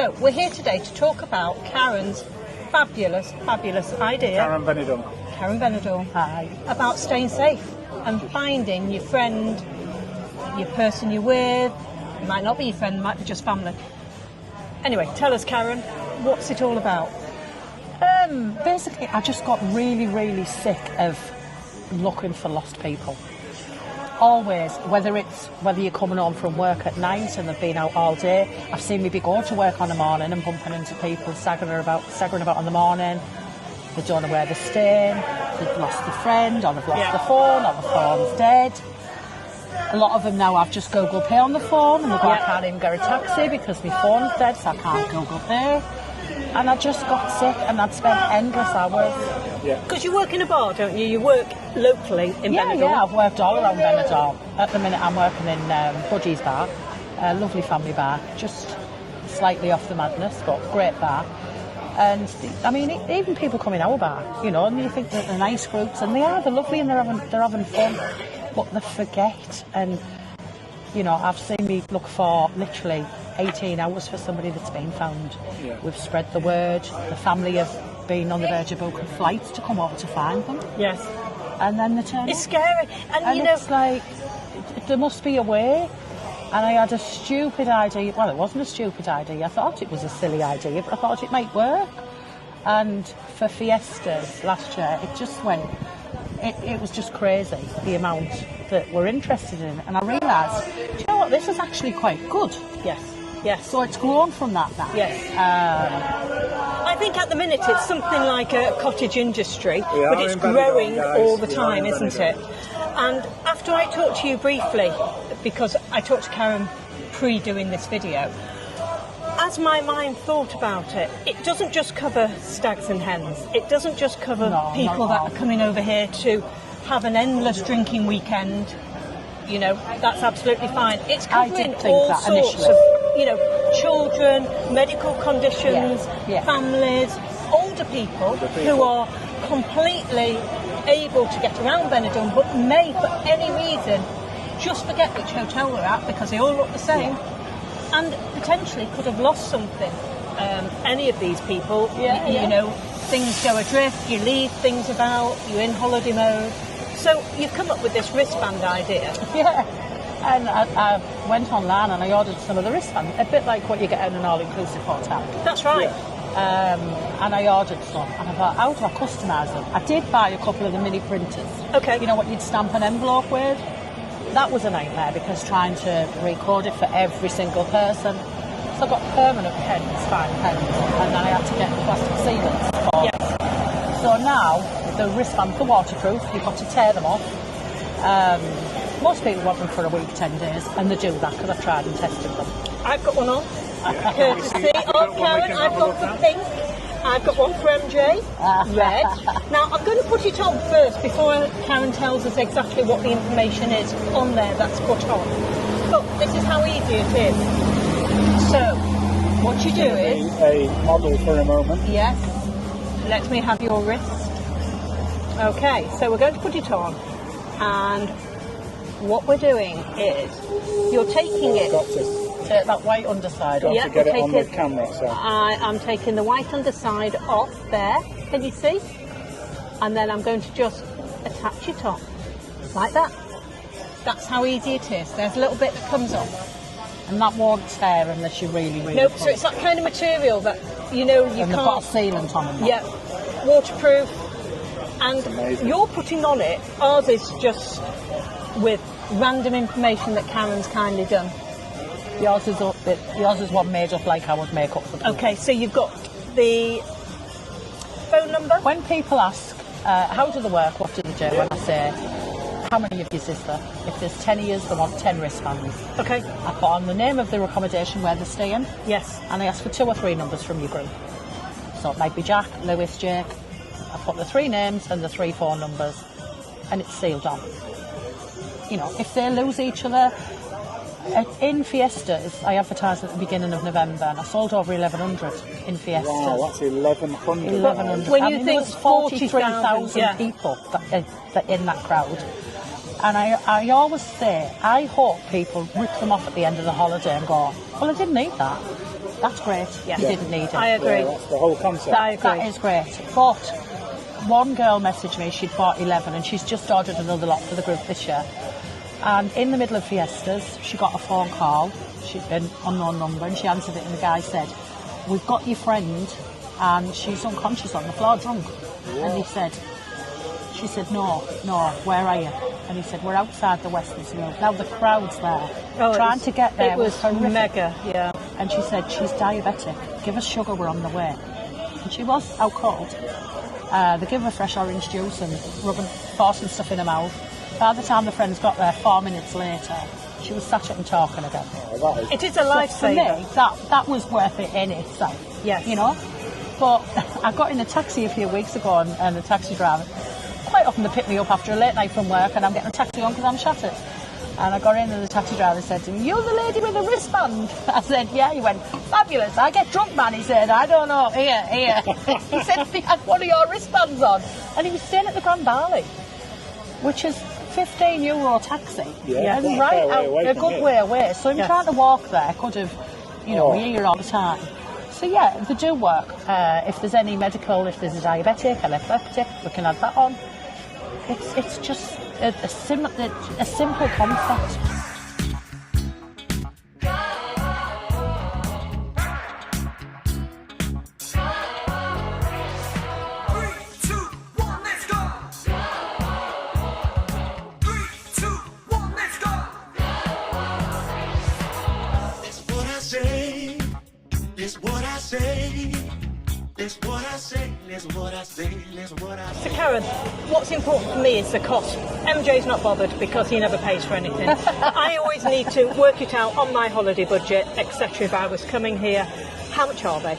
So we're here today to talk about Karen's fabulous idea. Karen Benidorm. Karen Benidorm. Hi. About staying safe and finding your friend, your person you're with. It might not be your friend, it might be just family. Anyway, tell us, Karen, what's it all about? Basically, I just got really sick of looking for lost people. Always, whether you're coming home from work at night and they've been out all day. I've seen me be going to work on the morning and bumping into people, staggering about in the morning. They don't know where they're staying. They've lost a friend, or they've lost the phone, or the phone's dead. A lot of them now have just Google Pay on the phone, and they go, I can't even get a taxi because my phone's dead, so I can't Google Pay. And I just got sick, and I'd spend endless hours. Because you work in a bar, don't you? You work locally in Benidorm. Yeah, I've worked all around Benidorm. At the minute, I'm working in Budgie's bar, a lovely family bar, just slightly off the madness, but great bar. And I mean, even people come in our bar, you know, and you think that they're nice groups, and they're lovely, and they're having fun, but they forget. And you know, I've seen me look for literally 18 hours for somebody that's been found. We've spread the word. The family have been on the verge of booking flights to come over to find them. Yes. And then they turn It's up. scary. And you know, it's like, there must be a way. And I had a stupid idea. Well, it wasn't a stupid idea. I thought it was a silly idea, but I thought it might work. And for fiestas last year, it just went, it was just crazy, the amount that we're interested in. And I realised, do you know what, this is actually quite good. Yes. So it's grown from that now. Yes. I think at the minute it's something like a cottage industry, but it's growing all the time, isn't it? And after I talked to you briefly, because I talked to Karen pre-doing this video, as my mind thought about it, it doesn't just cover stags and hens. It doesn't just cover people that are coming over here to have an endless drinking weekend. You know, that's absolutely fine. It's covering all sorts of, you know, children, medical conditions, families, older people who are completely able to get around Benidorm, but may, for any reason, just forget which hotel they're at because they all look the same, and potentially could have lost something. Any of these people, you know, things go adrift, you leave things about, you're in holiday mode. So you've come up with this wristband idea. Yeah, and I went online and I ordered some of the wristbands, a bit like what you get in an all-inclusive hotel. That's right. And I ordered some, and I thought, how do I customise them? I did buy a couple of the mini printers. Okay. You know what you'd stamp an envelope with? That was a nightmare because trying to record it for every single person. So I got permanent pens, fine pens, and then I had to get plastic sealants for them. So now, the wristbands are waterproof, you've got to tear them off. Most people want them for a week, 10 days, and they do that because I've tried and tested them. I've got one on. Courtesy of Karen, I've got the pink. I've got one for MJ, red. Now, I'm going to put it on first before Karen tells us exactly what the information is on there that's put on. But this is how easy it is. So, what you do is... A model for a moment. Yes. Let me have your wrist. Okay, so we're going to put it on, and what we're doing is you're taking it. Take that white underside. Don't forget it on the camera. So. I'm taking the white underside off there. Can you see? And then I'm going to just attach it on like that. That's how easy it is. There's a little bit that comes off, and that won't tear unless you really. Nope. So it's that kind of material that you know you can't. They've got a sealant on them. Yeah, waterproof. And you're putting on it, ours is just with random information that Karen's kindly done. Yours is one made up like I would make up for people. Okay, so you've got the phone number. When people ask, how do they work, what do they do, when I say, how many of you is there? If there's 10 of you, they want 10 wristbands. Okay. I put on the name of the accommodation where they're staying. Yes. And I ask for 2 or 3 numbers from your group. So it might be Jack, Lewis, Jake. I put the 3 names and the 3 phone numbers, and it's sealed on. You know, if they lose each other, in Fiestas, I advertised at the beginning of November, and I sold over 1,100 in Fiestas. Wow, that's 1,100. 1,100. When you think there was 43,000 yeah. people that in that crowd. And I always say, I hope people rip them off at the end of the holiday and go, well, I didn't need that. That's great. Yeah. You didn't need it. I agree. Yeah, that's the whole concept. I agree. That is great. But one girl messaged me, she'd bought 11 and she's just ordered another lot for the group this year. And in the middle of fiestas, she got a phone call. She'd been unknown number and she answered it and the guy said, "We've got your friend and she's unconscious on the floor, drunk." Yeah. And she said, no, where are you? And he said, "We're outside the Western Saloon." Now the crowd's there. Trying to get there It was horrific. mega, yeah. And she said, "She's diabetic. Give us sugar, we're on the way." And she was out cold. They give her fresh orange juice and forcing stuff in her mouth. By the time the friends got there, 4 minutes later, she was sat up and talking again. Oh, that is, It is a So for lifesaver. me, that was worth it in itself. Yes. You know? But I got in a taxi a few weeks ago and the taxi driver, quite often they pick me up after a late night from work and I'm getting a taxi on because I'm shattered. And I got in and the taxi driver said to me, "You're the lady with the wristband?" I said, "Yeah." He went, "Fabulous. I get drunk, man." He said, "I don't know. Here." He said, "He had one of your wristbands on." And he was staying at the Grand Bali, which is €15 taxi. Yeah, And quite a right fair way out, away a from good here. way away. So if you're Yes. trying to walk there, could have, here all the time. So yeah, they do work. If there's any medical, if there's a diabetic, epileptic, we can add that on. It's just a simple concept. So Karen, what's important for me is the cost. MJ's not bothered because he never pays for anything. I always need to work it out on my holiday budget, etc. If I was coming here, how much are they?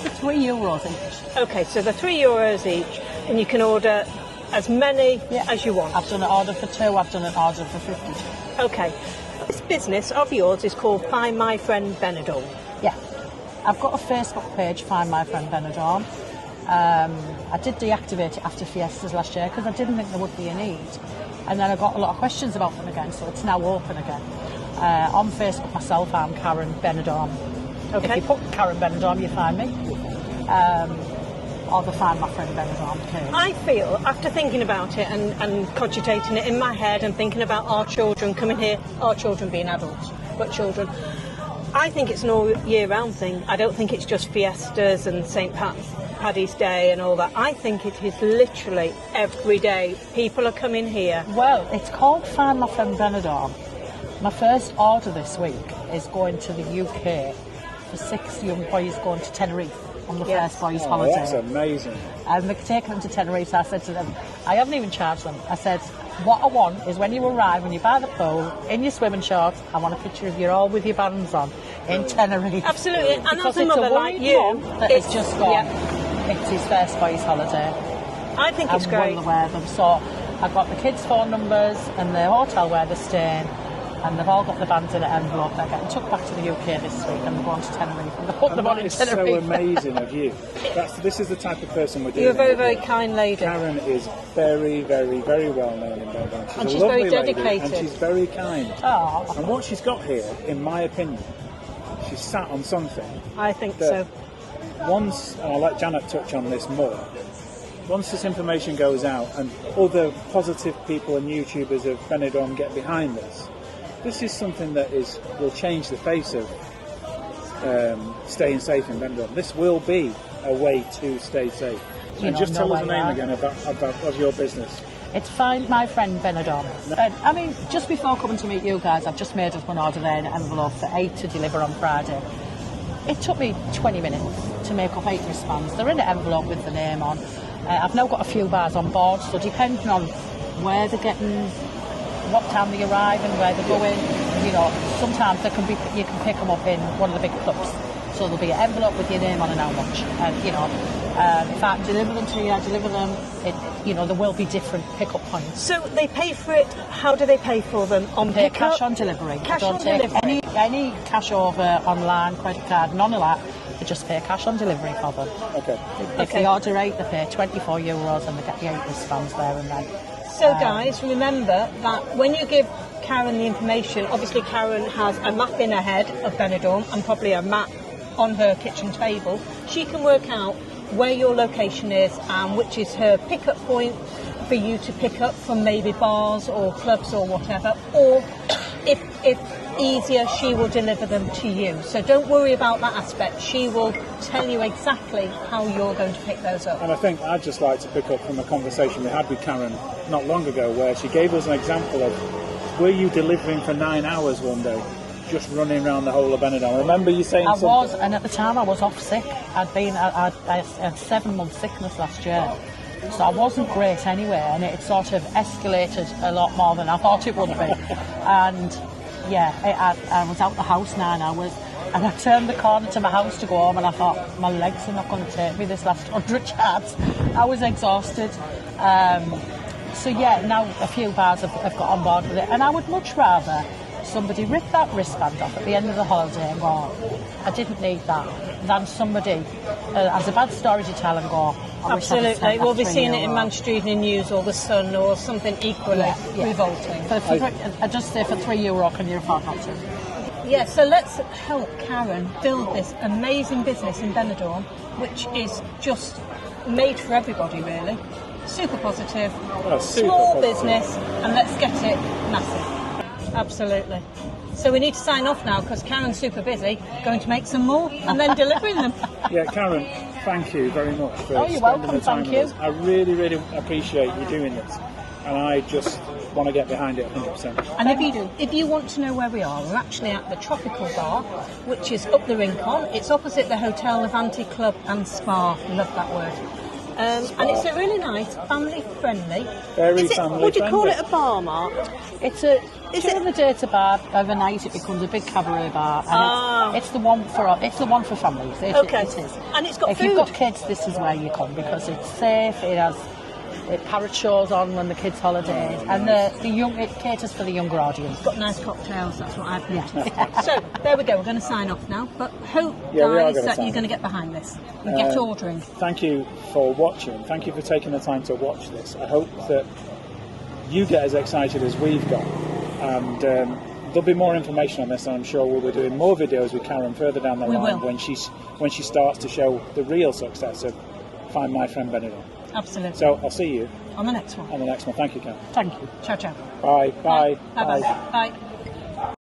€3 each. Okay, so they're €3 each, and you can order as many as you want. I've done an order for 2, I've done an order for 52. Okay. This business of yours is called Find My Friend Benidorm. Yeah. I've got a Facebook page, Find My Friend Benidorm. I did deactivate it after Fiestas last year because I didn't think there would be a need. And then I got a lot of questions about them again, so it's now open again. On Facebook myself, I'm Karen Benidorm. Okay. If you put Karen Benidorm, you find me. Or the Find My Friend Benidorm page. I feel, after thinking about it and cogitating it in my head and thinking about our children coming here, our children being adults, but children, I think it's an all year round thing. I don't think it's just fiestas and St. Paddy's Day and all that. I think it is literally every day. People are coming here. Well, it's called Find My Friend Benidorm. My first order this week is going to the UK for 6 young boys going to Tenerife on the first boys' holiday. That's amazing. And they're taking them to Tenerife. So I said to them, I haven't even charged them. I said, what I want is when you arrive, when you buy the pool, in your swimming shorts, I want a picture of you all with your bands on in Tenerife. Absolutely. And Because as a it's mother a like worried you, mum that has just gone. Yeah, It's his first boys' holiday. I think it's I'm great. well aware of them. So I've got the kids' phone numbers and the hotel where they're staying, and they've all got the bands in an envelope. They're getting took back to the UK this week and they're going to Tenerife. And they're putting them on in That is so Tenerife. amazing of you. This is the type of person we're dealing You're a very, with very here. kind lady. Karen is very, very, very well known in Benidorm. And a she's lovely very lady, dedicated. and she's very kind. Oh, And what she's got here, in my opinion, she's sat on something. I think that so. Once, and I'll let Janet touch on this more, once this information goes out and other positive people and YouTubers of Benidorm get behind this is something that will change the face of staying safe in Benidorm. This will be a way to stay safe. And just tell us the name again of your business. it's Find My Friend Benidorm. I mean, just before coming to meet you guys, I've just made up an order there in an envelope for 8 to deliver on Friday. It took me 20 minutes to make up 8 wristbands. They're in an envelope with the name on. I've now got a few bars on board, so depending on where they're getting, what time they arrive and where they're going, sometimes you can pick them up in one of the big clubs. So there'll be an envelope with your name on and how much. And if I deliver them to you, I deliver them. There will be different pickup points. So they pay for it. How do they pay for them? On Pay pickup? cash on delivery. Cash I don't on take delivery. any cash over, online, credit card, none of that. They just pay cash on delivery for them. Okay. If they order 8, they pay €24 and they get the 8 wristbands there and then. So guys, remember that when you give Karen the information, obviously Karen has a map in her head of Benidorm and probably a map on her kitchen table, she can work out where your location is and which is her pickup point for you to pick up from maybe bars or clubs or whatever, or if easier, she will deliver them to you. So don't worry about that aspect. She will tell you exactly how you're going to pick those up. And I think I'd just like to pick up from a conversation we had with Karen not long ago, where she gave us an example of, were you delivering for 9 hours one day, just running around the whole of Benidorm? Remember you saying something? I was, and at the time I was off sick. I had 7 months sickness last year. So I wasn't great anyway, and it sort of escalated a lot more than I thought it would be. And yeah, I was out the house 9 hours, and I turned the corner to my house to go home, and I thought, my legs are not going to take me this last 100 yards. I was exhausted. So yeah, now a few bars have got on board with it, and I would much rather somebody rip that wristband off at the end of the holiday and go, I didn't need that, than somebody has a bad story to tell and go, absolutely. We'll be seeing it in Manchester Evening News or The Sun or something equally revolting. I just say for €3, can you afford not to? Yeah, so let's help Karen build this amazing business in Benidorm, which is just made for everybody, really. Super positive, small business, and let's get it massive. Absolutely. So we need to sign off now because Karen's super busy, going to make some more and then delivering them. Yeah, Karen, thank you very much for you're spending welcome, the time thank with us. I really, really appreciate you doing this, and I just want to get behind it 100%. And if you want to know where we are, we're actually at the Tropical Bar, which is up the Rincon. It's opposite the Hotel Levante Club and Spa. Love that word. And it's a really nice, family-friendly. Very family-friendly. Would you call it a bar, Mark? During the day it's a bar, overnight it becomes a big cabaret bar, and it's the one for families. Okay. It is. And it's got if food. you've got kids, this is where you come because it's safe. It parrot shows on when the kids' holidays, and it caters for the younger audience. It's got nice cocktails. That's what I've noticed. So there we go. We're going to sign off now, but hope guys that you're going to get behind this and get ordering. Thank you for watching. Thank you for taking the time to watch this. I hope that you get as excited as we've got. And there'll be more information on this, and I'm sure we'll be doing more videos with Karen further down the line when she starts to show the real success of Find My Friend Benidorm. Absolutely. So I'll see you on the next one. Thank you, Karen. Thank you. Ciao, ciao. Bye. Bye. Bye. Bye.